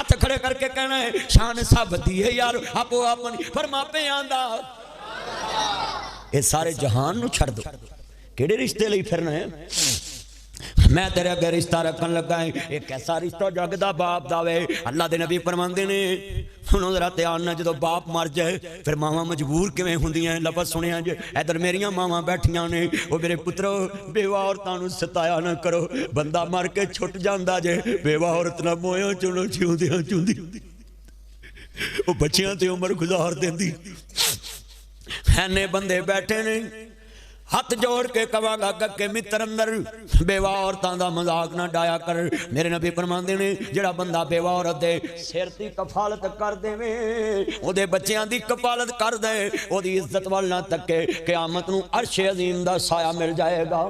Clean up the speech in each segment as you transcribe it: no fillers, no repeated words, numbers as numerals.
हथ खड़े करके कहना है शान सब दी है यार आपो अपनी पर मापियां दा ये सारे जहान नू छड़ दो केड़े रिश्ते लई फिरना है मैं तेरे अगे रिश्ता रखन लगा है एक ऐसा रिश्ता जगदा बाप दा वे अल्लाह दे नबी फरमांदे ने सुनो जरा ध्यान नाल जदों बाप मर जाए फिर मावां मजबूर किवें हुंदियां लफज सुनिया जे इधर मेरियां मावां बैठियां ने ओ मेरे पुत्रो बेवा औरतां नूं सताया ना करो बंदा मर के छुट जांदा जे बेवा औरत ना मोयो चुनो जिउंदियां चुंदी ओ बच्चियां ते उम्र गुजार देंदी ऐने बंदे बैठे ने हथ जोड़ के कवांगा के मित्र अंदर बेवा औरतां दा मजाक ना डाया कर मेरे नबी फरमांदे ने जेड़ा बंदा बेवा औरत दे सिर दी कफालत कर देवे ओदे बच्चियां दी कफालत कर दे ओदी इज्जत वाल ना तके क़यामत नूं अर्श अज़ीम दा साया मिल जाएगा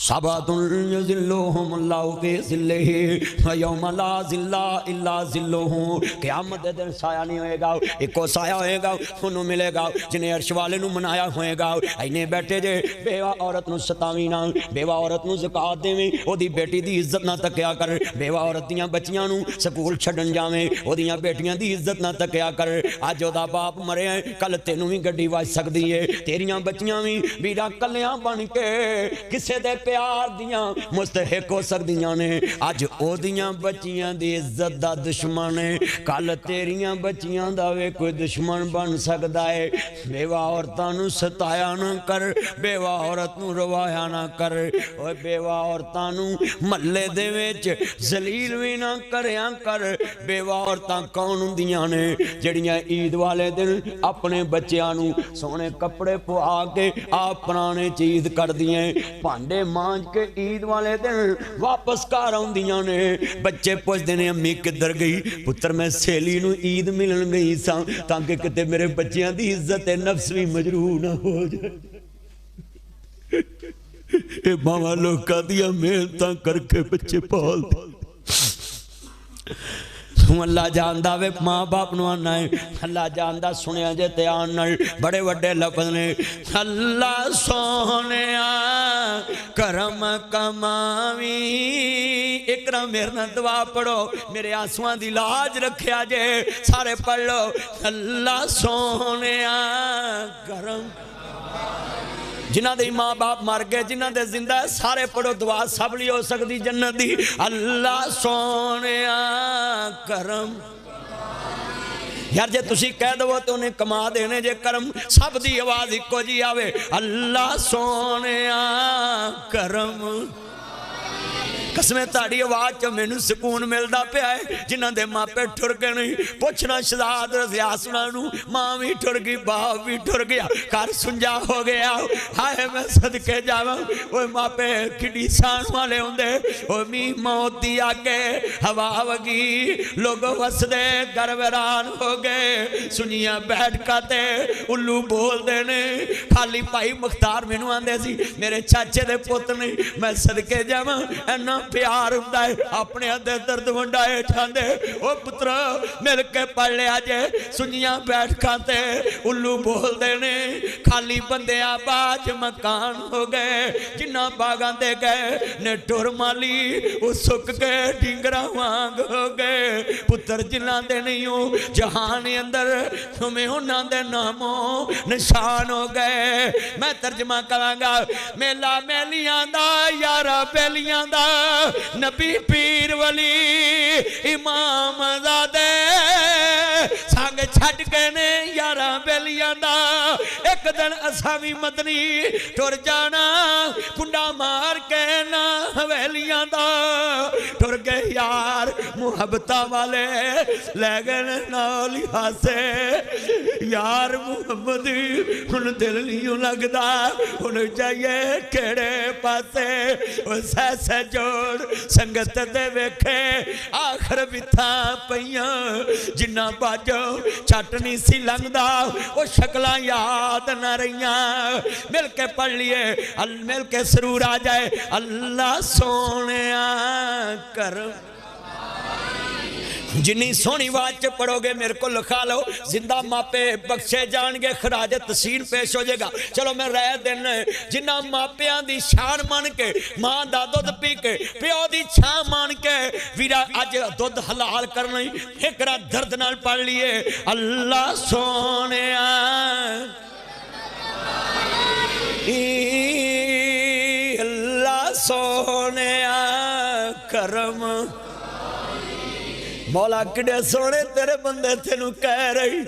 सबातुल यज़िल्लुहुमुल्लाहु फी ज़िल्लिही व यौम ला ज़िल्ला इल्ला ज़िल्लुहु क़यामत दे दिन साया नहीं होएगा इको साया होएगा उन्होंने मिलेगा जिन्हें अर्श वाले नूं मनाया होएगा इन्हें बैठे जे बेवा औरत नूं सतावी ना बेवा औरत नूं ज़कात देवें ओदी बेटी दी इज्जत ना तकिया कर बेवा औरत दियां बच्चियां नूं स्कूल छड्डन जावें ओदियां बेटियां दी इज्जत ना तकिया कर अज ओदा बाप मरिया कल तैनूं भी गड्डी वज सकदी है तेरियां बच्चियां भी बीड़ा कलियां बन के किसे दे प्यार दियां मुस्तहिक हो सकदियां ने अज ओदियां बच्चियां दी इज्जत दा दुश्मन है कल तेरियां बच्चियां दा वे कोई दुश्मन बन सकदा है बेवा औरतां नूं सताया ना कर बेवा औरत नूं रवाया ना कर ओए बेवा औरतां नूं महल्ले दे विच जलील भी ना करया कर बेवा औरतां कौन हुंदियां ने जिहड़ियां ईद वाले दिन अपने बच्चियां नूं सोहणे कपड़े पवा के आप पुराने चीज करदियां भांडे मांज के ईद वाले दिन वापस घर आउंदियां ने बच्चे पुछदे ने अम्मी किधर गई पुत्र मैं सहेली नूं ईद मिलन गई सां ताकि किते मेरे बच्चियां दी इज्जत ते नफ्स भी मजरूह ना हो जाए ए मावां लोकां दियां मेहनतां करके बच्चे पालदे अल्लाह जानदा वे माँ बाप नूं आना है अल्लाह जानदा सुनिया जे ध्यान नाल बड़े वड्डे लफ्ज़ ने अल्लाह सोहणिया करम कमावी इकरा मेरे नाल दुआ पढ़ो मेरे आंसुआं दी लाज रखिया जे सारे पढ़ लो अल्लाह सोहणिया करम जिन्हां दे माँ बाप मर गए जिन्हां दे जिंदा है सारे पढ़ो दुआ सब ली हो सकती जन्नत दी अल्लाह सोहणिया करम यार जे तुसी कह दो तो उन्हें कमा देने जे करम सब दी आवाज इको जी आवे अल्लाह सोहणिया करम कसमें ताड़ी आवाज च मैनू सुकून मिलता पाया है जिन्हों के मापे ठुर गए नहीं पुछना शहजाद रज़ियासना माँ भी ठुर गई बाप भी ठुर गया घर सुंजा हो गया हाय मैं सदके जावा वो मापे किडी सान वाले होंगे वो मी मौत दी आगे हवा वगी लोग वसदे घर वैरान हो गए सुनिया बैठ खाते उल्लू बोलते ने खाली भाई मुख्तार मैनू आंदे सी मेरे चाचे दे पुत ने मैं सदके जावा इन्ना प्यार हुंदा है अपने दे दर्द वंडाए ठांदे ओ पुत्र मिल के पढ़ लिया जे सुनिया बैठ खाते उल्लू बोलते ने खाली बंदे बाज मकान हो गए जिन्ना बागां दे गए ने टुर माली वो सुक गए ढिंगरा वांग हो गए पुत्र जिन्ना दे नहीं हो जहान अंदर तुम्हें उन्हां दे नामों निशान हो गए मैं तर्जमा करांगा मेला मेलियां दा यारा बेलियां दा नबी पीर वली इमाम ज़ादे संग छड़ के ने यारा बेलियां दा एक दिन असा भी मदनी टुर जाना कुंडा मार के ना हवेलियां दा टुर गए यार मुहब्बत वाले लै गए नाल हासे यार मुहम्मद हुण दिल नहीं लगदा हुण जाइए केड़े पासे सै जोड़ संगत दे वेखे आखर बिथा पईयां जिन्ना बाजो छट नहीं सी लंघदा वो शक्लां याद न रहियां मिल के पढ़ लिए मिल के सरूर आ जाए अल्लाह सोहणिया कर जिन्नी सोहनी आवाज च पढ़ोगे मेरे को लिखा लो, जिंदा मापे बख्शे जाएंगे, खराज तसीर पेश हो जाएगा। चलो मैं रह दिन जिन्ना मापिया की शान मान के, मां का दुध पी के, प्यो की छां मान के वीरा अज दुध हलाल करना। एक दर्द नाल पढ़ लिए, अल्लाह सोने अल्लाह सोने करम। मौला किडे सोने तेरे बंदे तेनू कह रही,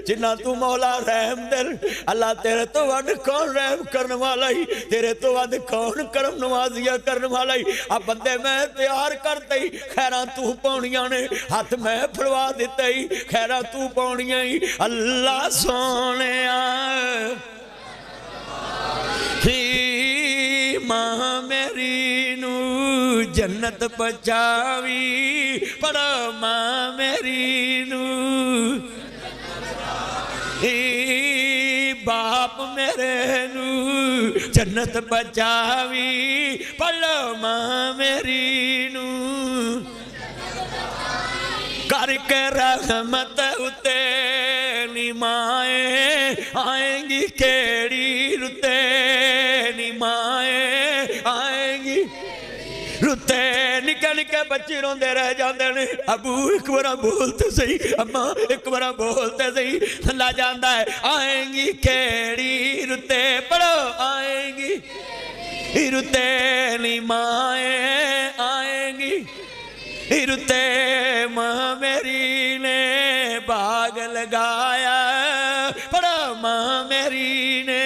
जिन्ना तू मौला रहम दिल। अल्लाह तेरे तो वध कौन रहम करने वाला ही, तेरे तो वध कौन करम नवाजिया करने वाला ही। आ बंदे मैं तैयार करते ही, खैरा तू पाउणियां ने, हाथ मैं फड़वा दिते ही, खैरा तू पाउणियां ही। अल्लाह सोने मां मेरी नू जन्नत पहुंचावी, पढ़ो मां मेरी नू। बाप मेरे नू जन्नत पहुंचावी, पढ़ो मां मेरी नू। करके रहमत उते नी माए, आएंगी केड़ी रुते नी माए, आएंगी रुते। निके निके बच्चे रोंदे रह जाते हैं, अबू एक बार बोलते सही, अम्मा एक बार बोलते सही। ला जाता है, आएंगी केड़ी रुते, पढ़ो आएंगी रुते नी माए, आएंगी रुते। मां मेरी ने बाग लगाया, पढ़ो मां मेरी ने।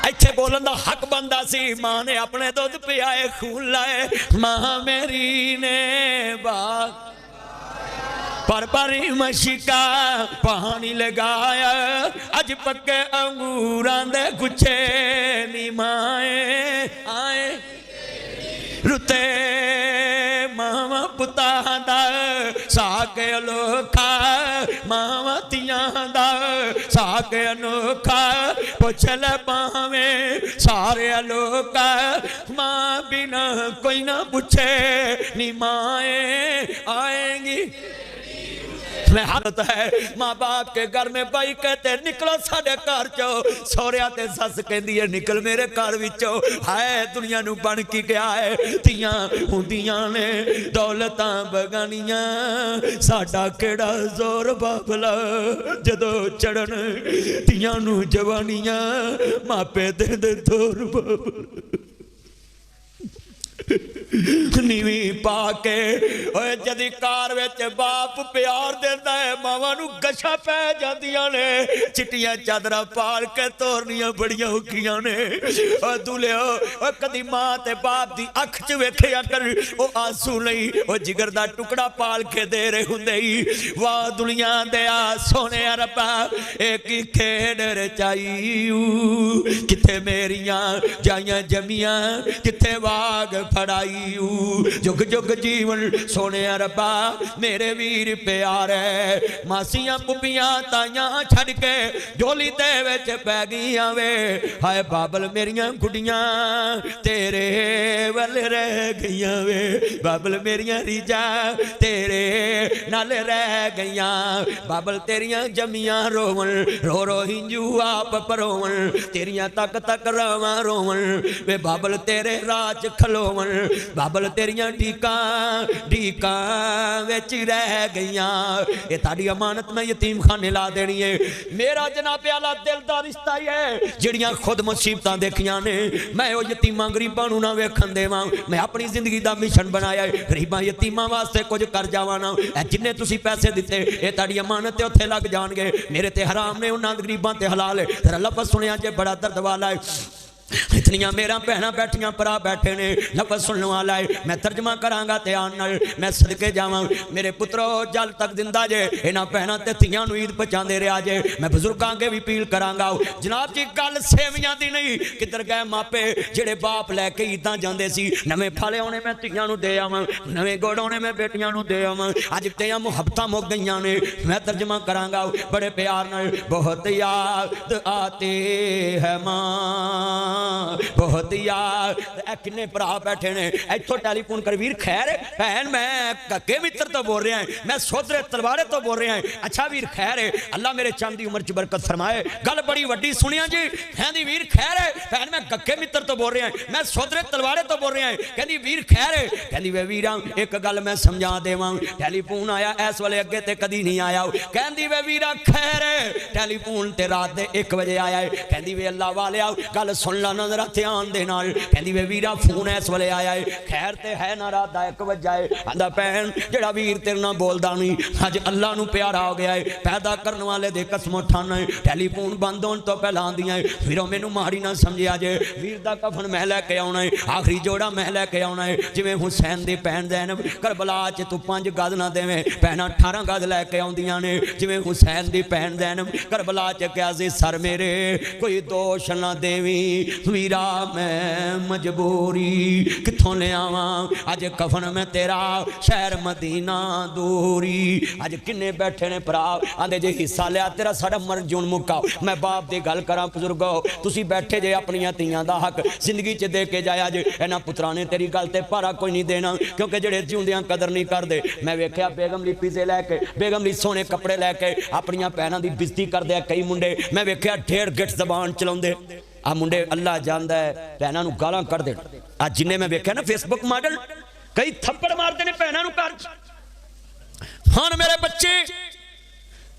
इत्थे बोलन दा हक बनदा सी, मां ने अपने दुध पियाए, खून लाए। मां मेरी ने बाग पर परी मशिका पानी लगाया, अज पक्के अंगूरां दे गुच्छे नी माए, आए रुते। मावा पुतां दा साग अनोखा, मावा तियां दा साग अनोखा, पुछ ले पावें सारे अलोका। मां बिना कोई ना पूछे नी माए, आएंगी। मैं हालत है माँ बाप के घर में भाई कहते निकलो साढ़े घर चो, सौरिया ते सस कहती है निकल मेरे घर विचो। है दुनिया नू बन की गया है, तियां हुंदियां ने दौलतां बगानियां, साडा केड़ा जोर बाबला जदों चढ़न तियां नू जवानियां, मापे दे जोर बाबला। नीवी पाके जदी कार विच बाप प्यार देता है, मावां नू गछा पै जांदियां ने, चिट्टियां चादरां पाल के तोरनियां बड़ियां औखियां ने। दुल्हिओ कदी मां ते बाप दी अख च वेखिया कर, ओ आंसू नहीं ओ जिगर दा टुकड़ा पाल के दे रहे हुंदे ही। वाह दुनिया दे सोने रब्बा एक खेड रचाई, किथे मेरियां जाइयां जमियां, किथे वाग फड़ाई। जुग जुग जीवन सोने रब्बा मेरे वीर प्यार है। मासियां पुपियां ताइयां छड़ के झोली दे विच पै गईयां वे, हाय बाबल मेरियां गुड़ियां तेरे वल रह गईयां वे। बाबल मेरियां रीजा तेरे नाल रह गईयां, बाबल तेरियां जमियां रोवन रो रो हिंजू आप परोवन, तेरियां तक तक रावां रोवन वे बाबल तेरे राज खलोवन। बाबल तेरियां ढीकां ढीकां विच रह गईयां, ये ताड़ी अमानत मैं यतीम खाने ला देनी है। मेरा जनाब आला दिल दा रिश्ता ही है, जिहड़ियां खुद मुसीबतां देखियां ने मैं वो यतीमां गरीबां नूं ना वेखण देवां। मैं अपनी जिंदगी दा मिशन बनाया है, गरीबां यतीमां वास्ते कुछ कर जावां ना। जिन्ने तुसीं पैसे दिते ये ताड़ी अमानत ते उत्थे लग जाणगे, मेरे ते हराम ने उन्हां गरीबां ते हलाल है। तेरा लफ्ज़ सुनिया जे बड़ा दर्द वाला है। इतनियां मेरा भैन बैठियां भरा बैठे ने, लफ्ज़ सुनने वाला है मैं तर्जमा करांगा ध्यान नाल, मैं सदके जावां। मेरे पुत्रो जल तक जिंदा जे इन्हां भैनां ते धीआं नूं ईद पहुंचांदे रहा जे। मैं बजुर्गां अगे भी अपील करांगा, जनाब जी गल सेवियां दी नहीं, किधर गए मापे जेड़े बाप लैके ईदां जांदे सी। नवें फल आउणे मैं धीआं नूं दे आवां, नवें गुड़ आउणे मैं बेटियां नूं दे आवां। अज ते मुहब्बतां मुक गईयां ने, मैं तर्जमा करांगा। बड़े प्यार नाल बहुत याद आते है मां बहुत यार किन्ने भरा बैठे ने इत्थों टेलीफोन कर वीर खैर भैन मैं कक्के मित्र तो बोल रहा है मैं सोधरे तलवारे तो बोल रहा है अच्छा वीर खैर है अल्लाह मेरे चंद की उम्र च बरकत फरमाए गल बड़ी वड्डी सुनिया जी कहती वीर खैर है भैन मैं कक्के मित्र तो बोल रहा है मैं सोधरे तलवारे तो बोल रहा है कहती वीर खैर है कहती वे वीर एक गल मैं समझा देवां टेलीफोन आया इस वाले अगे ते कदी नहीं आया कहती वे वीरा खैर है टेलीफोन ते रात दे 1 बजे आया है कहती वे अल्लाह वाले गल सुन ला ना जरा ध्यान दे नाल कहती वे वीरा फोन इस वाले आया है खैर ते है ना रात दा 1 बजे आए आंदा भैन जेड़ा वीर तेरे नाल बोलदा नहीं अज अल्लाह नूं प्यारा हो गया है पैदा करने वाले दे कसम ठाना है टेलीफोन बंद होने तो पहला आंदियां वीरों मैनू माड़ी ना समझिया जे वीर दा कफन मैं लैके आउणा है आखिरी जोड़ा मैं लैके आउणा है जिवें हुसैन दी भैन ज़ैनब करबला च तू 5 गज ना देवें भैनां 18 गज लैके आउंदियां ने जिवें हुसैन दी भैन ज़ैनब करबला च कहा सी सर मेरे कोई दोष ना देवी वीरा मैं मजबूरी कित्थों ले आवां अज कफन में तेरा शहर मदीना दूरी अज किन्ने बैठे ने भरा आंदे जे हिस्सा लिया तेरा साडा मर जून मुक्का मैं बाप दी गल करां बुजुर्गो तुसीं बैठे जे अपनियां धीआं दा हक जिंदगी च दे के जाया जे इन्हां पुत्रां ने तेरी गल ते भारा कोई नहीं देना क्योंकि जेड़े जिउंदियां कदर नहीं करदे मैं वेख्या बेगम ली पीजे लैके बेगम ली सोने कपड़े लैके अपनियां भैनां दी बेइज्जती करदे कई मुंडे मैं वेख्या ढेर गिठ जबान चलाउंदे आ मुंडे अल्लाह जानदा है भैनां नूं गालां कढदे आ जिन्ने मैं वेख्या ना फेसबुक मॉडल कई थप्पड़ मारदे ने भैनां नूं घर हुण मेरे बच्चे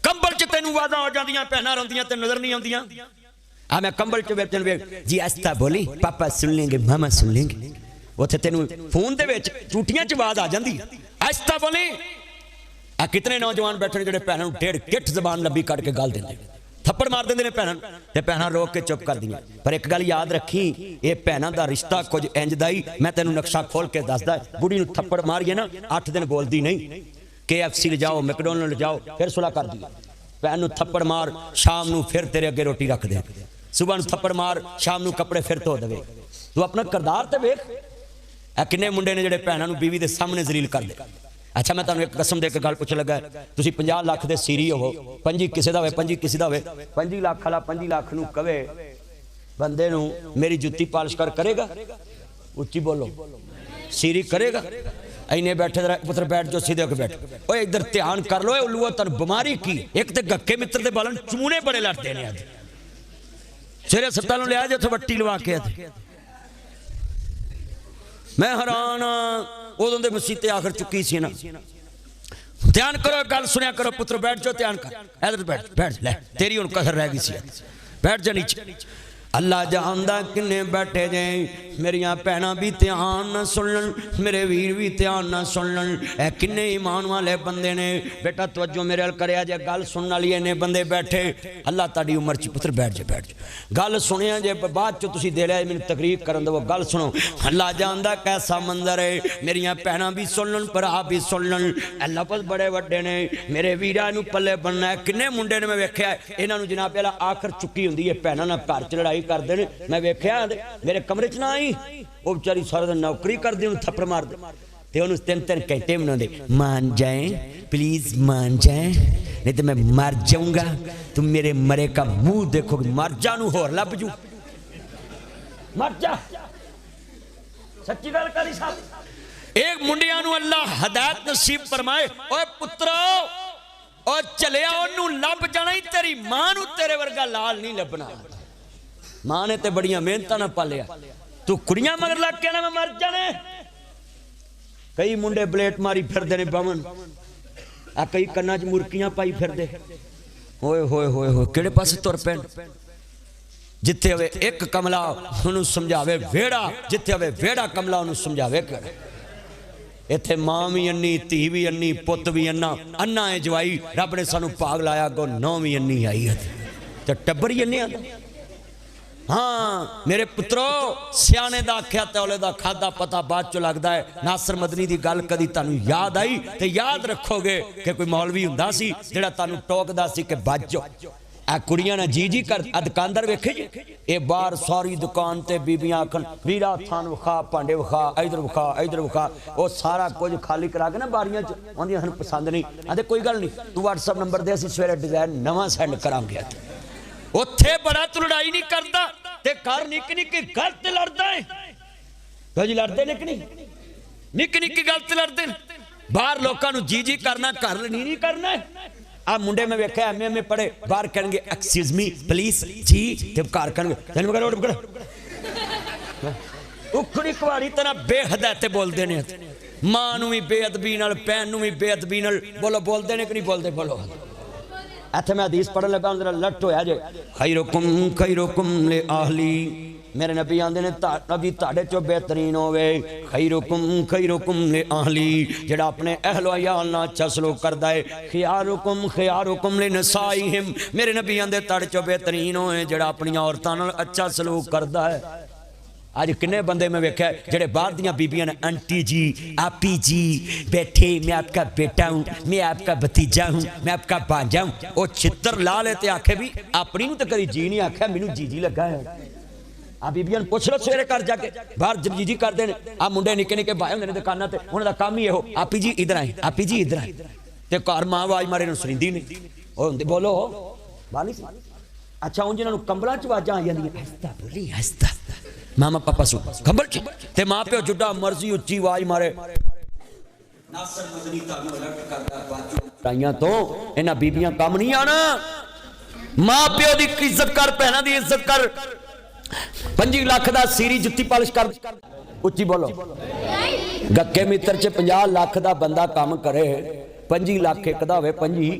कंबल च तेनू आवाज़ां हो जांदियां भैनां रोंदियां ते नजर नहीं आउंदियां आ मैं कंबल च बैठन वे जी आस्ता बोली पापा सुन लेंगे मामा सुन लेंगे उत्थे तेनू फोन दे विच टूटियां च आवाज़ आ जांदी आस्ता बोली आ कितने नौजवान बैठे जेड़े भैनां नूं डेढ़ गिठ जबान लंबी कट के गाल देंदे थप्पड़ मार देंदे ने भैनां ते भैनां रोक के चुप कर दियां पर एक गल याद रखी ये भैनां दा रिश्ता कुछ इंज दा ही मैं तेनू नक्शा खोल के दसदा बुढ़ी नूं थप्पड़ मारिए ना 8 दिन बोलदी नहीं KFC ले जाओ मैकडोनल्ड ले जाओ फिर सुलह कर दी भैन नूं थप्पड़ मार शाम नूं फिर तेरे अगे रोटी रख दे सुबह नूं थप्पड़ मार शाम नूं कपड़े फिर धो देवे तू अपना किरदार ते वेख ए किन्ने मुंडे ने जेड़े भैनां नूं बीवी दे सामने जलील कर दे अच्छा मैं तुहानूं एक कसम दे के गल पुछ लगा तुसीं 50 लाख दे सीरी हो पंजी किसे दा होवे पंजी किसे दा होवे 25 लाख वाला 25 लाख नूं कवे बंदे नूं मेरी जुत्ती पालिश कर करेगा उच्ची बोलो सीरी करेगा इन्हें बैठे पुत्र बैठ जो सीधे होकर बैठ ओए इधर ध्यान कर लो उल्लू तन बीमारी की एक तो गक्के मित्र दे बालन चूने बड़े लड़ते ने अज सिरे अस्पतालों लिया जो वट्टी लवा के मैं हैरान उदों दे मसीते आखिर चुकी सी ना ध्यान करो गल सुनिया करो पुत्र बैठ जाओ ध्यान कर इधर बैठ बैठ ले तेरी हुण कसर रह गई सी बैठ जा नीचे अल्लाह जानदा किन्ने बैठे जे मेरिया भैनां भी ध्यान न सुनन मेरे वीर भी ध्यान न सुनन ए किन्ने ईमान वाले बंदे ने बेटा तवज्जो मेरे अल करिया जे गल सुनने वाली इन्ने बंदे बैठे अल्लाह ताड़ी उम्र च पुत्र बैठ जा गल सुनिया जे बाद च तुसीं दे लिया मैनूं तकरीर करन दो गल सुनो अल्लाह जानदा कैसा मंजर है मेरिया भैनां भी सुनन भरा भी सुनन ए लफ्ज़ बड़े वड्डे ने मेरे वीरां नूं पल्ले बनना किन्ने मुंडे ने मैं वेख्या इन्हां नूं जनाब पहला आखिर चुकी हुंदी है भैनां नाल घर च लड़ाई करते हैं मैं वेख्या मेरे कमरे च ना आई वो बेचारी सारा दिन नौकरी करती उन्हें थप्पड़ मार दे उन्हें 3-3 घंटे मनाते मान जाए प्लीज मान जाए नहीं तो मैं मर जाऊंगा तुम मेरे मरे का मुंह देखोगे मर जा नूं होर लभ जू मर जा सच्ची गल करी साहब एक मुंडिया नूं अल्लाह हदायत नसीब फरमाए ओए पुत्रो और चलिया ओनू लभ जाना ही तेरी मां नूं तेरे वर्गा लाल नहीं लभना मां ने ते बड़ियां मेहनतां नाल पालिया तू कुड़ियां मगर लग के ना मैं मर जाने कई मुंडे ब्लेट मारी फिरदे ने बमन आ कई कन्नां च मुरकियां पाई फिरदे होए होए होए होए किहड़े पासे तुर पैण जिथे होवे एक कमला उन्होंने समझावे वेड़ा जिथे होवे वेड़ा कमला उन्होंने समझावे इत्थे मां भी अन्नी धी भी अन्नी पुत भी अन्ना अन्ना है जवाई रब ने सानू भाग लाया अगों नौ भी अन्नी आई है तो टब्बर ही अन्ने आंदा हाँ मेरे पुत्रो सियाने दा आख्या तौले दा खादा पता बाद चो लगदा है नासर मदनी दी गल कदी तानू याद आई ते याद रखोगे कि कोई मौलवी हुंदा सी जेड़ा तानू टोकदा सी कि बच जाओ आ कुड़ियां ने जी जी कर दुकानदार वेखे जी ये बाहर सारी दुकान ते बीबियां आखन वीरा थान विखा भांडे विखा इधर विखा वो सारा कुछ खाली करा के ना बारियां च आंदियां हन पसंद नहीं आंदे कोई गल नहीं तू WhatsApp नंबर दे असीं सवेरे डिजाइन नवां सेंड करांगे उत्थे बड़ा तू लड़ाई नहीं करता ते घर निक्की निक्की गल ते लड़दा है। तो जी लड़ते ने कि नहीं, निक्की निक्की गल ते लड़ते हैं। बाहर लोगों को जी जी करना, घर नहीं करना। आ मुंडे में वेख्या एम पढ़े, बाहर कहेंगे एक्सक्यूज मी प्लीज जी, ते घर कहेंगे उखड़ी कुआड़ी तरह बेहद बोलते हैं। मां नूं भी बेअदबी नाल, भैन नूं भी बेअदबी नाल बोलो, बोलते हैं कि नहीं बोलते? बोलो। इत्थे मैं हदीस पढ़न लगा, जरा लट होया जे, खैरुकुम ले आहली, मेरे नबी आंदे ने नबी ताड़े चो बेहतरीन होवे। खैरुकुम ले आहली, जेड़ा अपने अहलो अयाल नाल अच्छा सलूक करदा है। खियारुकुम ले नसाइहिम, मेरे नबी आंदे ताड़े चो बेहतरीन होवे जेड़ा अपनी औरतां नाल अच्छा सलूक करदा है। अज किन्ने बंदे में वेख्या जेड़े बाहर दियां बीबियां ने आंटी जी, आपी जी बैठे, मैं आपका बेटा हूँ, मैं आपका भतीजा हूँ, मैं आपका भांजा हूँ। वो चित्र ला ले ते आखे भी अपनी नूं तो कभी जी नहीं आख्या, मैनू जी लगा है। आ बीबियां पुछ लो सवेरे घर जाके, बाहर जी जी करते हैं। आ मुंडे निक्के निक्के भाई होंदे ने दुकानां ते, उन्हां दा काम ही इहो, आपी जी इधर आए, आपी जी इधर आए। ते घर मां आवाज मारे नूं सुनिंदी नहीं, ओ हुंदे बोलो बाली। अच्छा उन जिन्हां नूं कंबलां च आवाजां आ जांदियां, हसता बोली हसता, मामा पापा सु कंबल च, ते मां प्यो जुड़ा मर्जी उच्ची आवाज मारे। नासर मदनी तानू अलग करदा बाजू तो इन्हां बीबियां काम नहीं आना। मां प्यो दी इज्जत कर, भैणां दी इज्जत कर। 25 लाख दा सीरी जुत्ती पालिश कर, उच्ची बोलो। गक्के मित्र च 50 लाख दा बंदा काम करे, 25 लाख एक दा होवे, 25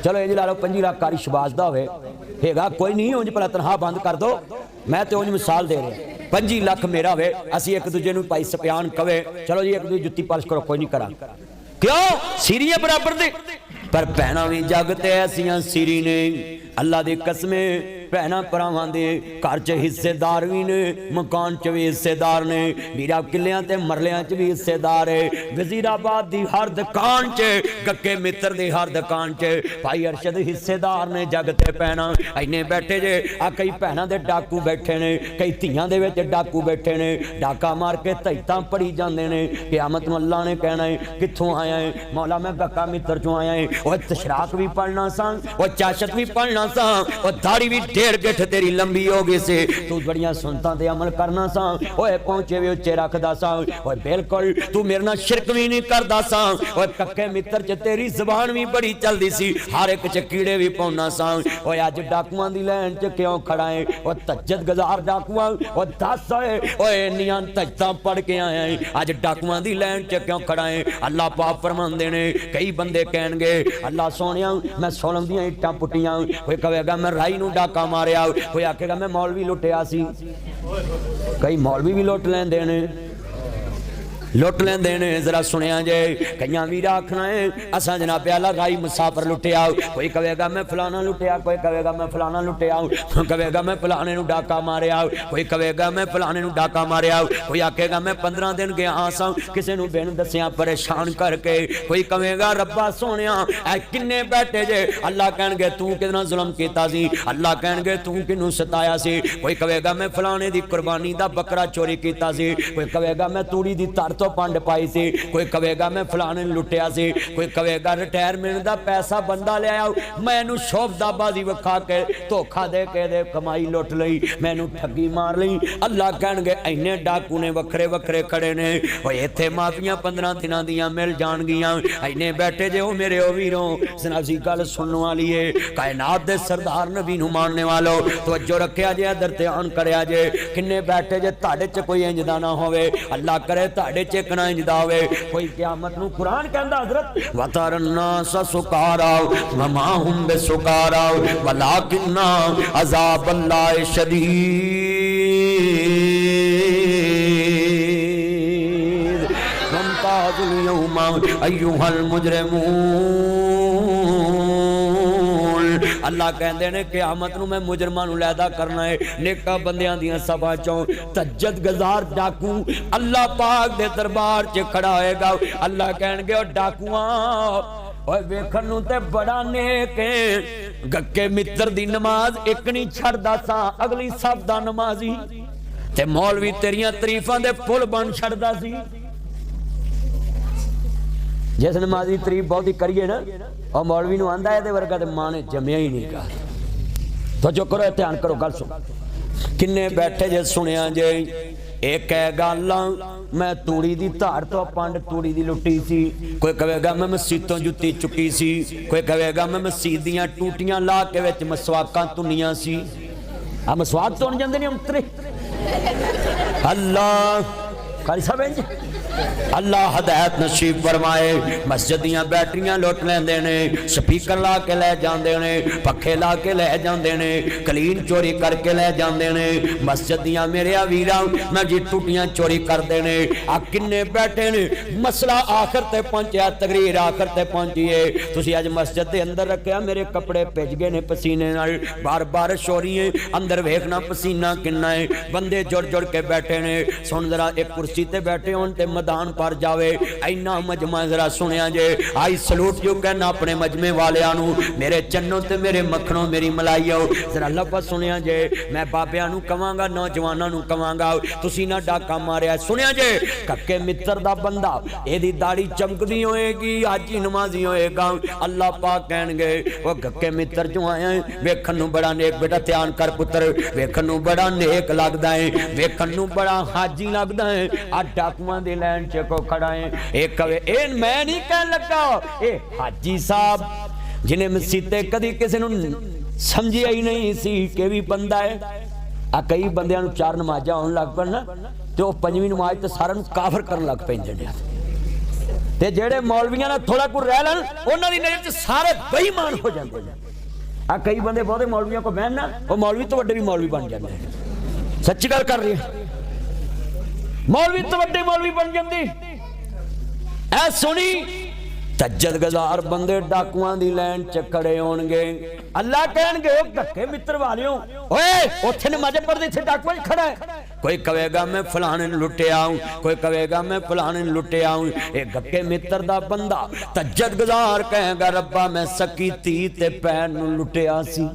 चलो इंज ला लो 25 लाख कारी शबाज दा होवे, हेगा कोई नहीं। उंज भला तनखा बंद कर दो, मैं तो उंज मिसाल दे रहा। 25 लाख मेरा होवे, असी एक दूजे नूं भाई सपियान कवे चलो जी एक दूजे जुत्ती पालिश करो, कोई नहीं करा। क्यों सीरीए बराबर दे, पर भैणां भी जग ते ऐसियां सीरी ने, अल्लाह दी कसमे भैणां भरावां दे घर च हिस्सेदार भी ने, मकान च भी हिस्सेदार ने, मीरा किलियां ते मरलियां च भी हिस्सेदार है। वजीराबाद दी हर दुकान च, गक्के मित्र दी हर दुकान च भाई अरशद हिस्सेदार ने। जग ते भैणां इन्ने बैठे जे, आ कई भैणां दे डाकू बैठे ने, कई धियां दे विच डाकू बैठे ने, डाका मार के धैतां पड़ी जांदे ने। क़यामत नूं अल्लाह ने कहना है कित्थों आया है? मौला मैं गक्का मित्र चों आया है। वो तशराक भी पढ़ना सा, वो चाशत भी पढ़ना सा, वो दाढ़ी भी 1.5 गिठ तेरी लंबी हो गई से, तू बड़ियां सुनतां ते अमल करना सा, ओए पहुंचे भी उच्चे रखदा सा, ओए बिल्कुल तू मेरे नाल शिरक भी नहीं करदा सा। ओए कक्के मित्र च तेरी जुबान भी बड़ी चलदी सी, हर एक च कीड़े भी पाउना सा। ओए अज डाकुआं दी लैन च क्यों खड़ा है? ओ तज्जत गजार डाकुआं, ओ दस ओए इन्नियां तज्जतां पढ़ के आया है, अज डाकुआं दी लैन च क्यों खड़ा है? अल्लाह पाक फरमांदे ने, कई बंदे कहणगे अल्लाह सोहणिया मैं सोलम दियां इट्टां पुट्टियां, कोई कहेगा मैं राई नूं डाका मारिया, कोई आखेगा मैं मौलवी लुटिया सी। कई मौलवी भी लुट लैंदे ने, लुट लेंदे ने। जरा सुनिया जे, कई वीर आखना है असा जनाब आला राई मुसाफर लुटिया, कोई कहेगा मैं फलाना लुटिया, कोई कहेगा मैं फलाना लुटिया, कोई कहेगा मैं फलाने नू डाका मारिया, कोई कहेगा मैं फलाने नू डाका मारिया, कोई आखेगा मैं 15 दिन गया सा किसी नू बिन दसिया परेशान करके, कोई कहेगा रब्बा सोनिया ऐ किन्ने बैठे जे, अल्लाह कहणगे तू कितना जुल्म कीता सी, अल्लाह कहणगे तू किनू सताया सी, कोई कहेगा मैं फलाने दी कुर्बानी दा बकरा चोरी कीता सी, कोई कहेगा मैं तूड़ी दी तर पंड पाई सी, कोई कहेगा मैं फलाने लुटिया सी, कोई कहेगा रिटायरमेंट दा पैसा बंदा ले आया, मैनू शोभदाबाजी विखा के धोखा दे के दे कमाई लुट लई, मैनू ठगी मार लई। अल्लाह कहणगे इन्ने डाकू ने वखरे वखरे खड़े ने, ओए इत्थे माफियां 15 दिनां दियां मिल जाणगियां, इन्ने बैठे जे ओ मेरे ओ वीरों सनासी गल सुनने वाली है, कायनात दे सरदार नबी नू मानने वालों तवज्जो रखिया जे, इधर ध्यान करया जे, किन्ने बैठे जे तुहाडे च कोई इंज दा ना होवे, अल्लाह करे तुहाडे च कना इंज दा होवे। कोई क़यामत नू कुरान कहंदा हज़रत वतरन्नास सुकारा वमा हुम बिसुकारा वलाकिन्ना अज़ाबल्लाहि शदीद वमताज़ुल यौमा अय्युहल मुजरिमून। अल्लाह कहते ने क़यामत नूं मैं मुजरमां नूं लैदा करना है, नेका बंदियां दियां सभा चों तज्जत गजार डाकू अल्लाह पाक दे दरबार च खड़ा होएगा। अल्लाह कहणगे ओ डाकुआं ओए वेखण नूं ते बड़ा नेक है, गक्के मित्र दी नमाज एक नहीं छड़दा सा, अगली सब दा नमाजी ते मौलवी तेरियां तरीफां दे पुल बन छड़दा सी। जिस नमाजी तरीफ बहुती करिए ना और मौलवी नूं आंदा इहदे वर्गा ते मां ने जम्मिया ही नहीं। का तो जो करो ध्यान करो गल सुन, किन्ने बैठे जे सुनिया जे एक है गल मैं तूड़ी दी धार तो पंड तूड़ी दी लुटी सी, कोई कहेगा मैं मसीतों जुत्ती चुकी सी, कोई कहेगा मैं मसीत दियां टूटियां ला के विच मसवाकां धुनियां सी। आ मसवाक धुन जांदे ने उतरे अल्लाह कारी साहब अल्लाह हदायत नसीब फरमाए। मस्जिद दियां बैटरियां लुट लेंदे ने, स्पीकर ला के लै जांदे ने, पखे ला के लै जांदे ने, कलीन चोरी करके लै जांदे ने। मस्जिद दियां मेरे वीरां मैं जी टूटियां चोरी करदे ने। आ किन्ने बैठे ने मसला आखिर ते पहुंचा, तकरीर आखिर ते पहुंची है। तुसी अज मस्जिद दे अंदर रखिया मेरे कपड़े भिज गए ने पसीने नाल, बार बारिश हो रही है, अंदर वेखना पसीना किन्ना है, बंदे जुड़ जुड़ के बैठे ने। सुन जरा एक कुर्सी ते बैठे होन ते मैदान पर जावे इन्ना मजमा जरा सुनिया जे। आई सलूट जो कहना अपने मजमे वालियां नू, मेरे चन्नो ते मेरे मखनों मेरी मलाइयो जरा लफ्ज़ सुनिया जे। मैं बाबियां नू कवांगा नौजवानां नू कवांगा तुसी ना डाका मारिया। सुनिया जे कक्के मित्र दा बंदा एदी दाढ़ी चमकदी होएगी, हाजी नमाजी होएगा, अल्लाह पाक कहणगे ओ कक्के मित्र जो आया वेखण नू बड़ा नेक, बेटा ध्यान कर पुत्र, वेखण नू बड़ा नेक लगदा है, वेखण नू बड़ा हाजी लगदा है। आ डाकुआं दी लाइन च को खड़ा है, एक कवे ए मैं नहीं कह लगा ए हाजी साहब जिन्हें मसीते कदी किसी नू समझिया ही नहीं सी कि भी बंदा है। आ कई बंदियां नू चार नमाज़ां होण लग पैण ना ते ओ पंजवीं नमाज़ ते सारिआं नू काफर करन लग पैंदे ने। ते जेड़े मौलवियां नाल थोड़ा कुछ रह लैण उन्हां दी नज़र च सारे बेईमान हो जांदे ने। आ कई बंदे बहुते मौलवियां को बहन ना वो मौलवी तो वड्डे भी मौलवी बन जांदे ने। सच्ची गल कर रही है, मौलवी तो वड्डे मौलवी बन जांदे। ऐ सुनी तज्जद गजार बंदे डाकुआं दी लाइन च खड़े होणगे, अल्लाह कहणगे ओ धक्के मित्र वालियो ओए ओथे नमाज़ पढ़दे इत्थे डाकुआं खड़ा है। कोई कहेगा मैं फलाने ने लुटिया हूं, कोई कहेगा मैं फलाने ने लुटिया हूं। ए गक्के मित्र दा बंदा तज्जद गजार कहेगा रब्बा मैं सकी धी ते भैन नूं लुटिया सी।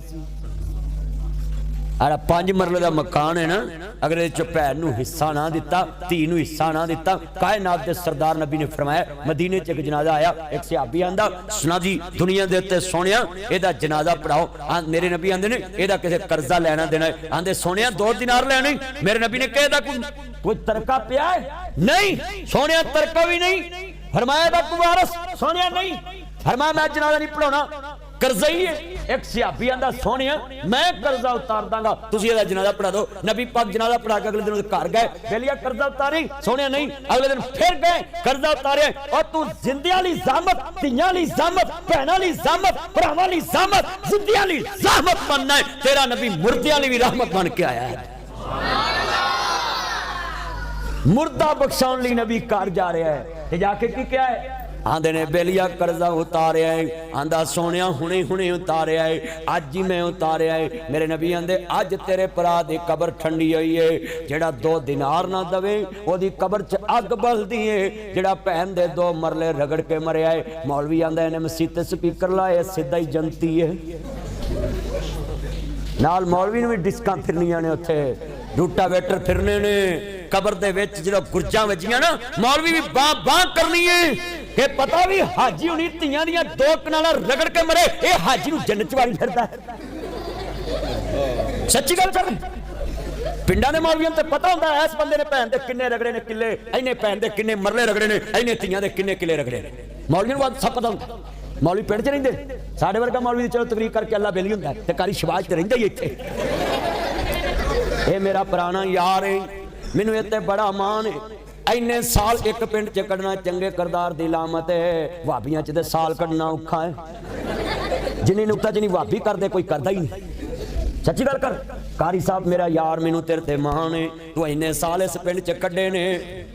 अरे 5 मरले का मकान है ना, अगर ये भैन नूं हिस्सा ना दिता, धी नूं हिस्सा ना दिता, कायनात दे सरदार नबी ने फरमाया मदीने च एक जनाजा आया, एक सहाबी आंदा सुना जी दुनिया दे उत्ते सोहणिया एदा जनाजा पढ़ाओ। मेरे नबी आंदे ने एदा किसे कर्जा लेना देना है, आंदे सोहणिया 2 दिनार लेने। मेरे नबी ने कहा एदा कोई तरका पिया है? नहीं सोहणिया तरका भी नहीं। फरमाया एदा कोई वारस? सोहणिया नहीं। फरमाया मैं जनाजा नहीं पढ़ाउणा, कर्जा ही है। एक सहाबी आंदा सोहणिया मैं कर्जा उतार दांगा, तुसी एदा जनाजा पढ़ा दो। नबी पाक जनाजा पढ़ा के अगले दिन घर गए, बेलिया कर्जा उतारी? सोहणिया नहीं। अगले दिन फिर गए, कर्जा उतारे। और तू जिंदियां ली ज़हमत, धीयां ली ज़हमत, भैणां ली ज़हमत, भरावां ली ज़हमत, जिंदियां ली ज़हमत बनना है। तेरा नबी मुर्दियां ली भी रहमत बन के आया है। मुर्दा बख्शाउण लई नबी घर जा रहा है, ते जाके की क्या है आंदे ने बेलिया कर्जा उतारिया है। आंदा सोनिया हुणे हुणे उतारिया है, अज ही मैं उतारिया है। मेरे नबी आंदे अज तेरे भरा दी कबर ठंडी हुई है, जेड़ा 2 दिनार ना दवे ओदी कबर च अग बलदी है, जेड़ा भैन दे 2 मरले रगड़ के मरिया है। मौलवी आंदा इन्हें मसीत ते स्पीकर लाए सीधा ही जनती है। नाल मौलवी नूं भी डिस्कां फिरनियां ने, उत्थे रूटावेटर फिरने ने। कबर दे विच जो गुरजां वजियां ना मौलवी भी बां बां करनी है कि पता भी हाजी हुणी धीयां दियां 2 कनालां रगड़ के मरे, ये हाजी नूं जन्नत च वाड़ी फिरदा है। सच्ची गल कर, पिंडां दे मौलवियां ते पता हुंदा इस बंदे ने भैन दे किन्ने रगड़े ने किले, इन्ने भैन दे किन्ने मरले रगड़े ने, इन्ने धीयां दे किन्ने किले रगड़े ने। मौलवियां नूं सब पता हुंदा। मौलवी पिंड च रहिंदे, साडे वर्गा मौलवी चलो तकरीर करके अल्लाह बेली हुंदा ते कारी शबाज ते रहिंदा ही इत्थे। ये मेरा पुराना यार है, मैनू इत्ते बड़ा मान है। इन्ने साल एक पिंड च कढ़ना चंगे करदार दी लामत है, भाबियां च ते साल कढ़ना औखा है। जिन्नी नुकता जिन्नी भाभी करदे कोई करदा ही नहीं। सच्ची गल कर, कारी साहब मेरा यार मैनू तेरे ते मान है, तू इन्ने साल इस पिंड च कढ़े ने,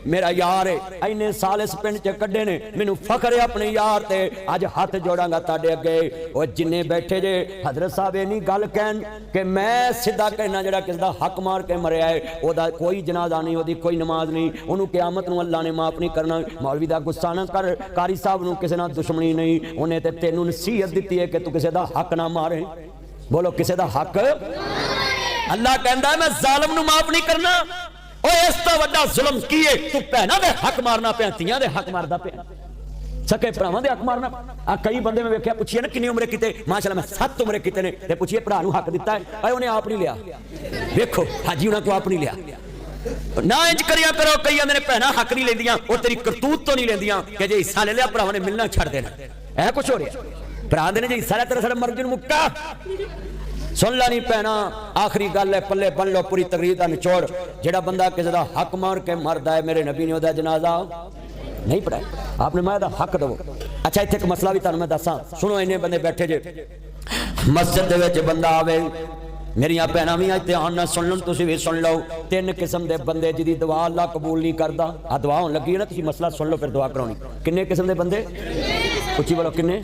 मेरा यार है, इन्ने साल इस पिंड च कढ़े ने, मैनू फखर है अपने यार ते। अज हाथ जोड़ांगा ताडे अगे, ओ जिन्ने बैठे जे हजरत साहब इन्नी गल कहन कि मैं सीधा कहना जेड़ा किसी दा हक मार के मरिया है ओदा कोई जनाजा नहीं, ओदी कोई नमाज नहीं, ओनू क़यामत नूं अल्लाह ने माफ नहीं करना। मौलवी दा गुस्सा ना कर, कारी साहब नूं किसी नाल दुश्मनी नहीं, उन्हें ते तैनूं नसीहत दित्ती है कि तू किसी दा हक ना मारे। बोलो किसी दा हक, अल्लाह कहंदा है मैं जालिम नूं माफ नहीं करना। ओ इस तो वड्डा जुल्म की है, तू भैणां दे हक मारना पिया, धीआं दे हक मारदा पिया। सके भरावां दे हक मारना। आ कई बंदे मैं वेख्या पुछिए ना किन्नी उम्र कीते, माशाअल्लाह मैं 7 उम्र कीते ने, ते पुछिए भरा नूं हक दिता है, उन्हें आप नहीं लिया। देखो हाजी उन्हां को आप नहीं लिया ना। इंज करिया करो, कई आंदे ने भैणां हक नहीं लैंदियां, वो तेरी करतूत तो नहीं लैंदियां कि जे हिस्सा ले लिया भरावां ने मिलना छड्ड देना। ऐ कुछ हो रहा भरा दे ने जे हिस्सा लिया तेरा सारा मर्जी नूं मुक्का। सुन ला नहीं भैणा, आखिरी गल है, पल्ले बन लो पूरी तकरीर का निचोड़। जेड़ा बंदा किसी का हक मार के मरदा है, मेरे नबी ने उसदा जनाजा नहीं पढ़ाया, आपने मैं हक दो। अच्छा इत्थे एक मसला भी तुहानूं मैं दसां, सुनो। इन्ने बंदे बैठे जे मस्जिद दे विच, बंदा आवे, मेरिया भैणां भी अज ध्यान नाल सुन लो, तुसीं भी सुन लो। 3 किस्म दे बंदे जिहदी दुआ अल्लाह कबूल नहीं करदा। आ दुआ होण लगी है ना, तुसीं मसला सुन लो फिर दुआ कराउणी। किन्ने किस्म दे बंदे, उच्ची बोलो किन्ने?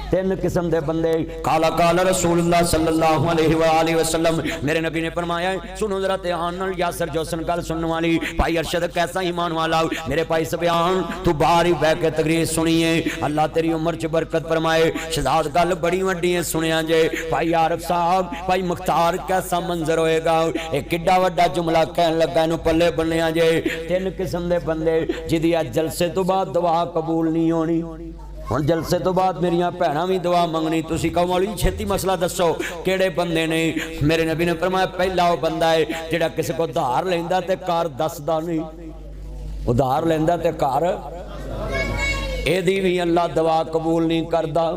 3 किस्म दे बंदे। काला काला रसूलुल्लाह सल्लल्लाहु अलैहि वसल्लम, मेरे नबी ने फरमाया, सुनो जरा ध्यान नाल, यासर जोसन गल सुनने वाली। भाई अरशद कैसा ईमान वाला, मेरे भाई सबियान तू बाहर ही बह के तकरीर सुनिए, अल्लाह तेरी उम्र च बरकत फरमाए। शहजाद गल बड़ी वड्डी है, सुनिया जे। भाई आरिफ साहब, भाई मुख्तार कैसा मंजर होएगा, एक किड्डा वड्डा जुमला कहन लगा, इनू पल्ले बन्निया जे। 3 किस्म दे बंदे जिहदी अज जलसे तो बाद दुआ कबूल नहीं होनी। हुण जलसे तो बाद मेरिया भैणां भी दुआ मंगनी। तुसीं कहो मौलवी छेती मसला दसो किहड़े बंदे ने? मेरे नबी ने फरमाया पहला वो बंदा है जिहड़ा किसी को उधार लैंदा ते घर दसदा नहीं। उधार लैंदा ते घर, इहदी भी अल्लाह दुआ कबूल नहीं करदा।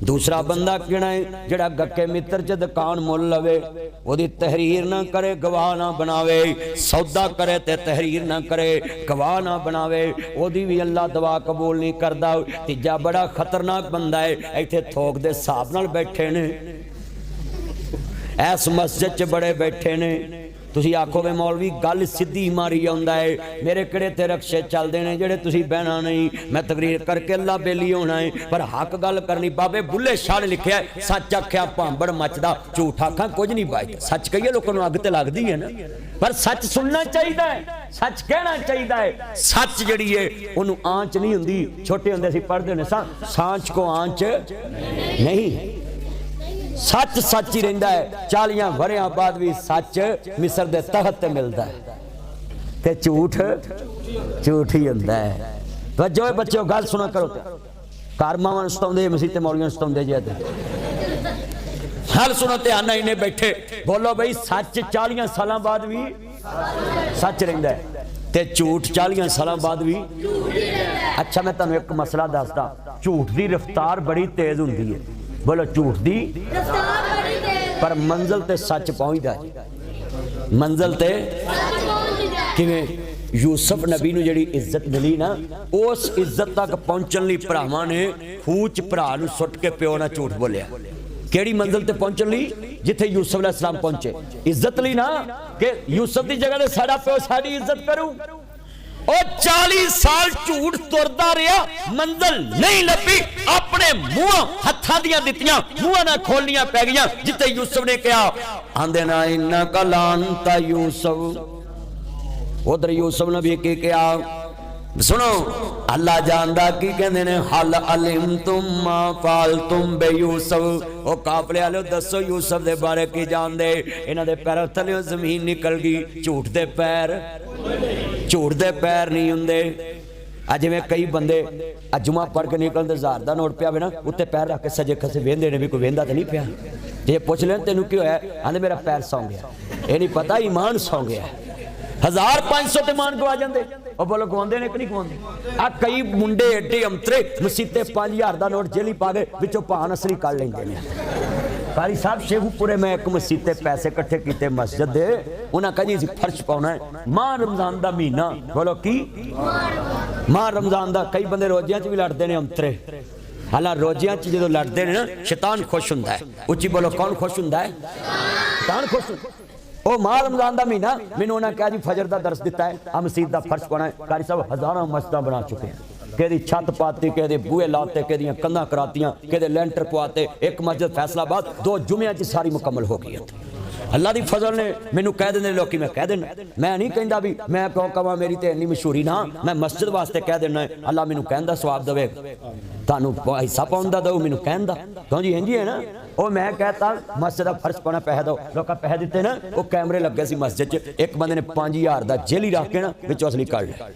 दूसरा बंदा किहड़ा है जिहड़ा गक्के मित्र च दुकान मुल लवे, ओदी तहरीर ना करे, गवाह ना बनावे, सौदा करे ते तहरीर ना करे, गवाह ना बनावे, ओदी भी अल्लाह दुआ कबूल नहीं करदा। तीजा बड़ा खतरनाक बंदा है, इत्थे थोक दे हिसाब नाल बैठे ने, इस मस्जिद च बड़े बैठे ने। तुसीं आखोगे मौलवी गल सीधी मारी आउंदा है, मेरे किहड़े ते रक्शे चलदे ने जेहड़े तुसीं बहना नहीं, मैं तकरीर करके अल्लाह बेली होना है, पर हक गल करनी। बाबे बुल्ले शाह ने लिखिया है, सच आख्या भांबड़ मचदा, झूठ आखां कुछ नहीं बचदा। सच कहिए लोगों नूं अग ते लगदी है ना, पर सच सुनना चाहिए, सच कहना चाहिए। सच जिहड़ी है उहनूं आंच नहीं हुंदी। छोटे हुंदे असीं पढ़दे हुंदे सां, सांच को आंच नहीं, सच सच ही रहिंदा है। 40 वरियां बाद भी सच मिस्र दे तख्त ते मिलदा है, ते झूठ झूठ ही हुंदा है। वजो बच्चों गल सुना करो, घर मावां सताउंदे, मसीह ते मौलवियां सताउंदे जे। हल सुनो ध्यान नाल, इन्हें बैठे बोलो बई सच 40 साल बाद भी सच रहिंदा है, ते झूठ 40 साल बाद भी। अच्छा मैं तुहानूं एक मसला दसदा, झूठ दी रफ्तार बड़ी तेज हुंदी है। बोलो झूठ दी पर मंजिल ते सच पहुंचदा है। मंजिल ते किवें? यूसुफ नबी नूं जिहड़ी इज्जत मिली ना, उस इज्जत तक पहुंचण लई भरावां ने खूच भरा नूं सुट के प्यो नाल झूठ बोलिया। केड़ी मंजिल ते पहुंचण लई? जिथे यूसुफ अलैहिस्सलाम पहुंचे। इज्जत लई ना कि यूसुफ दी जगह ते साडा प्यो साडी इज्जत करूं। और 40 साल झूठ तुरदा रहा, मंजिल नहीं लभी, अपने मुंह हत्थां दियां दित्तियां मुंह ना खोलनियां पै गईयां। जिथे यूसुफ ने कहा आंदे ना इन्ना का लानता यूसुफ, उधर यूसुफ ने भी की कहा, सुनो अल्लाह जानदा की कहंदे ने, हल अलिम तुम मा फाल तुम बे यूसुफ। ओ काफले वाले दसो यूसुफ दे बारे की जानदे? इन्हां दे पैरों थल्ले जमीन निकल गई। झूठ दे पैर, झूठ दे पैर नहीं हुंदे। अज में कई बंदे जुमा पढ़ के निकलते 1000 का नोट पिया ना, उत्ते पैर रख के सजे खसे वेंदे ने, भी कोई वेंदा तो नहीं पिया। जे पुछ लें तेनू की होया, आंदे मेरा पैर सौ गया। ये नहीं पता ईमान सौ गया। 1500 ते मान गवा जाते। और बोलो गवाते ने कि नहीं गवाते? आ कई मुंडे एडे अंतरे मसीते 5000 का नोट जेली पा के विचों भान असली कर लेंगे ने। कारी साहब शेखुपुरे में एक मसीते पैसे इकट्ठे किए मस्जिद दे, उन्हें कहा जी फर्श पाना है, मां रमजान का महीना। बोलो की मां रमजान का? कई बंदे रोजियां च भी लड़ते हैं अंतरे। हालां रोजियां च जो लड़ते हैं ना, शैतान खुश हुंदा है। उच्ची बोलो कौन खुश हुंदा है? शैतान खुश। ओ मां रमजान का महीना, मैनूं उन्हें कहा जी फजर का दर्श दिता है, आ मसीत का फर्श पाना है। कारी साहब हजारों मस्जिदां बना चुके हैं, कि छत पाती, कि बूहे लाते, कि कंधा करातियां, कि लेंटर पवाते। एक मस्जिद फैसलाबाद 2 जुम्मियां च सारी मुकम्मल हो गई। अल्लाह दी फजल ने मैनू कह देने लोग, मैं कह देना, मैं नहीं कहता भी मैं क्यों कहां मेरी तो इन्नी मशहूरी ना, मैं मस्जिद वास्ते कह देना। अल्लाह मैनू कहन दा सवाब देवे, तुहानू हिस्सा पाउण दा दो, मैनू कहन दा। क्यों जी इंज है ना? वो मैं कहता मस्जिद का फर्श पाना पैसे दो, लोग पैसे दिते ना, वो कैमरे लगे सी मस्जिद च। एक बंदे ने 5000 का जेली रख के ना विचों असली कढ़ लिया।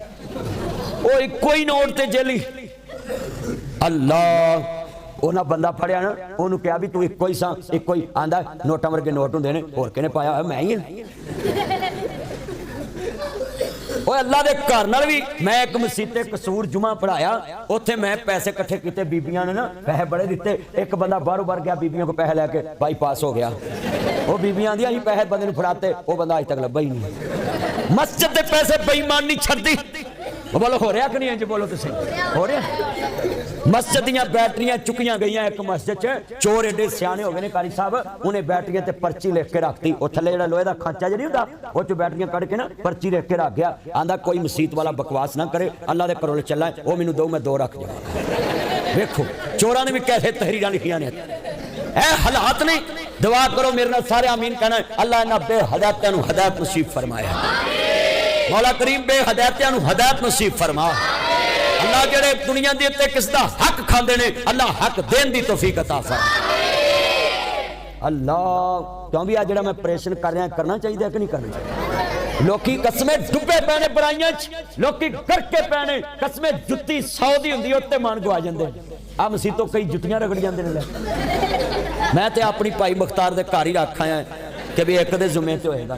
वो इको ही नोट ते जेली अल्लाह ਉਹਨਾਂ ਬੰਦਾ ਫੜਿਆ ਨਾ, ਉਹਨੂੰ ਕਿਹਾ ਵੀ ਤੂੰ ਇੱਕੋ ਹੀ ਸਾਂ, ਇੱਕੋ ਹੀ। ਆਂਦਾ ਨੋਟਾਂ ਵਰਗੇ ਨੋਟ ਹੁੰਦੇ ਨੇ, ਹੋਰ ਕਿਹਨੇ ਪਾਇਆ ਹੋਇਆ? ਮੈਂ ਹੀ ਹਾਂ। ਓਏ ਅੱਲਾ ਦੇ ਘਰ ਨਾਲ ਵੀ ਮੈਂ ਇੱਕ ਮਸੀਤੇ ਕਸੂਰ ਜੁਮਾ ਪੜਾਇਆ, ਉੱਥੇ ਮੈਂ ਪੈਸੇ ਇਕੱਠੇ ਕੀਤੇ, ਬੀਬੀਆਂ ਨੇ ਨਾ ਪੈਸੇ ਬੜੇ ਦਿੱਤੇ। ਇੱਕ ਬੰਦਾ ਬਾਹਰੋਂ ਬਾਹਰ ਗਿਆ, ਬੀਬੀਆਂ ਕੋ ਪੈਸੇ ਲੈ ਕੇ ਬਾਈਪਾਸ ਹੋ ਗਿਆ। ਉਹ ਬੀਬੀਆਂ ਦੀਆਂ ਹੀ ਪੈਸੇ ਬੰਦੇ ਨੂੰ ਫੜਾਤੇ, ਉਹ ਬੰਦਾ ਅਜ ਤੱਕ ਲੱਭਾ ਹੀ ਨਹੀਂ। ਮਸਜਿਦ ਦੇ ਪੈਸੇ ਬੇਈਮਾਨ ਨਹੀਂ ਛੱਡਦੀ। बोलो हो रहा कि नहीं? इंज बोलो तुसीं, हो रहा? मस्जिद ਦੀਆਂ बैटरियां चुकियां गई एक मस्जिद च, चोर एडे सियाने हो गए ने कारी साहब, उन्हें बैटरियां ते पर्ची लिख के रखती। वो थले जिहड़ा लोहे दा खांचा जिहा नहीं हुंदा, वो च बैटरियां कढ के ना पर्ची लिख के रख गया। आंदा कोई मसीत वाला बकवास ना करे, अल्लाह दे घरों चला, वो मैनूं दो, मैं दो रख जावां। देखो चोरां ने भी कैसे तहरीरां लिखियां ने। ऐ हालात ने, दुआ करो मेरे नाल सारे आमीन कहना, अल्लाह इन्हां बेहदायतां नूं हदायत नसीब फरमाया। मौला करीम बेहदायतियां नूं हदायत नसीब फरमा। अल्लाह जेड़े दुनिया दे उत्ते किस दा हक खांदे ने, अल्लाह हक देन दी तौफीक अता फरमा। अल्लाह क्यों भी आ जेड़ा मैं ऑपरेशन कर रहा करना चाहिए कि नहीं करना चाहिए? लोकी कसमें डुब्बे पैने बुराइयां च, लोकी करके पैने कसमें जुत्ती 100 दी हुंदी उत्ते मान गवा जांदे। आ मसीतों कई जुत्तियां रगड़ जांदे ने। मैं ते अपनी भाई मुख्तार दे घर ही रख आया कि भी एक दे जुम्मे ते होएगा,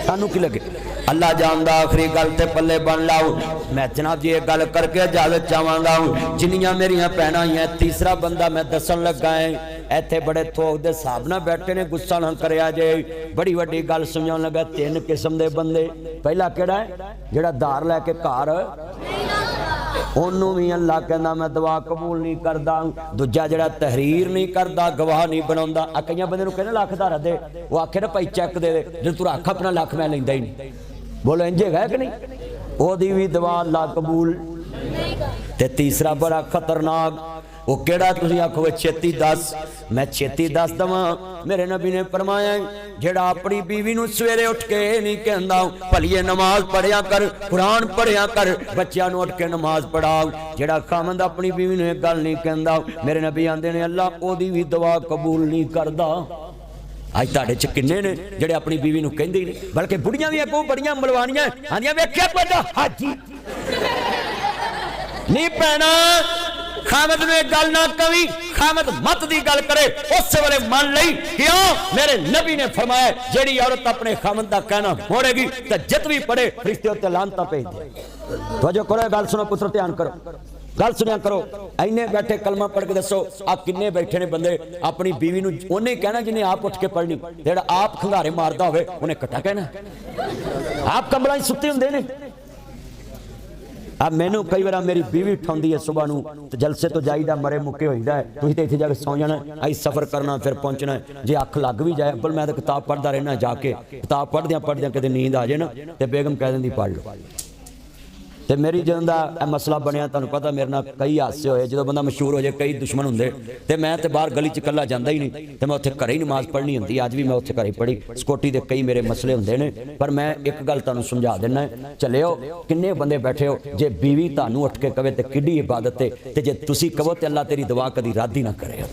सानू की लगे। अल्लाह जानदा आखिरी गल ते पल्ले बन लाओ। मैं जनाब जी एक गल करके इजाजत चाहांगा, जिन्नियां मेरियां भैणां हैं, तीसरा बंदा मैं दसन लगा है, इत्थे बड़े थोक दे हिसाब नाल बैठे ने, गुस्सा ना करिया जे, बड़ी वड्डी गल सुनाउण लगा। 3 किस्म दे बंदे, पहला केड़ा है? जेड़ा धार लैके घर, ओनू भी अल्लाह कहंदा मैं दुआ कबूल नहीं करदा। दूजा जेड़ा तहरीर नहीं करदा, गवाह नहीं बनाउंदा। आ कई बंदे नूं कहने लाख धारा दे, वो आखे ना भाई चैक दे दे, जे तू रख अपना लाख, मैं लैंदा ही नहीं। बोलो इंज है कि नहीं? ओदी भी दुआ अल्लाह कबूल। ते तीसरा बड़ा खतरनाक, वो केड़ा? तुसीं आखोगे छेती दस, मैं छेती दस दवां। मेरे नबी ने फरमाया जेड़ा अपनी बीवी नूं सवेरे उठ के नहीं कहंदा भलीए नमाज पढ़िया कर, कुरान पढ़िया कर, बच्चियां नूं उठ के नमाज पढ़ाओ। जेड़ा खामंद अपनी बीवी नूं एक गल नहीं कहंदा, मेरे नबी आंदे ने अल्लाह ओदी भी दुआ कबूल नहीं करदा। अज तुहाडे च किन्ने ने जेड़े अपनी बीवी नूं कहंदे नहीं, बल्कि बुढ़ियां भी अगों बड़ियां मलवाणियां आंदियां वेखिया बड़ा हाजी नहीं पैना। खामद ने गल ना कवी, खामद मत दी गल करे, उस वेले मान लई। क्यों? मेरे नबी ने फरमाया जेड़ी औरत अपने खामद दा कहना मोड़ेगी ते जित भी पड़े फरिश्ते उत्ते लानतां भेज दे। तवज्जो करो, गल सुनो पुत्र, ध्यान करो, गल सुनिया करो। इन्ने बैठे कलमा पढ़ के दसो, आ किन्ने बैठे ने बंदे अपनी बीवी नूं उन्हें कहना जिन्हें आप उठ के पढ़नी, जेड़ा आप खंगारे मारदा होवे उन्हें कट्टा कहना। आप कंबलां च सुत्ते हुंदे ने। अब मैनू कई बार मेरी बीवी उठाउंदी है सुबह नूं, ते जलसे तो जाईदा मरे मुक्के होईदा है, तुसीं ते इत्थे जाके सौ जाना, आई सफर करना फिर पहुंचना। जे अख लग भी जाए, अब्बल मैं तो किताब पढ़दा रहना, जाके किताब पढ़दियां किते नींद आ जाए ना, ते बेगम कह दिंदी पढ़ लो। ते मेरी ਜਦੋਂ ਦਾ ਇਹ ਮਸਲਾ ਬਣਿਆ, ਤੁਹਾਨੂੰ ਪਤਾ ਮੇਰੇ ਨਾਲ ਕਈ ਹਾਸੇ ਹੋਏ। ਜਦੋਂ ਬੰਦਾ ਮਸ਼ਹੂਰ ਹੋ ਜਾਏ ਕਈ ਦੁਸ਼ਮਣ ਹੁੰਦੇ, ਤੇ ਮੈਂ ਤੇ ਬਾਹਰ ਗਲੀ 'ਚ ਇਕੱਲਾ ਜਾਂਦਾ ਹੀ ਨਹੀਂ, ਤੇ ਮੈਂ ਉੱਥੇ ਘਰੇ ਹੀ ਨਮਾਜ਼ ਪੜ੍ਹਨੀ ਹੁੰਦੀ। ਅੱਜ ਵੀ ਮੈਂ ਉੱਥੇ ਘਰੇ ਪੜ੍ਹੀ। ਸਕੋਟੀ ਦੇ ਕਈ ਮੇਰੇ ਮਸਲੇ ਹੁੰਦੇ ਨੇ, ਪਰ ਮੈਂ ਇੱਕ ਗੱਲ ਤੁਹਾਨੂੰ ਸਮਝਾ ਦਿੰਦਾ, ਚੱਲਿਓ ਕਿੰਨੇ ਬੰਦੇ ਬੈਠੇ ਹੋ, ਜੇ ਬੀਵੀ ਤੁਹਾਨੂੰ ਉੱਠ ਕੇ ਕਵੇ ਤੇ ਕਿੱਡੀ ਇਬਾਦਤ ਹੈ, ਤੇ ਜੇ ਤੁਸੀਂ ਕਹੋ ਤੇ ਅੱਲਾ ਤੇਰੀ ਦੁਆ ਕਦੀ ਰੱਦ ਹੀ ਨਾ ਕਰੇ।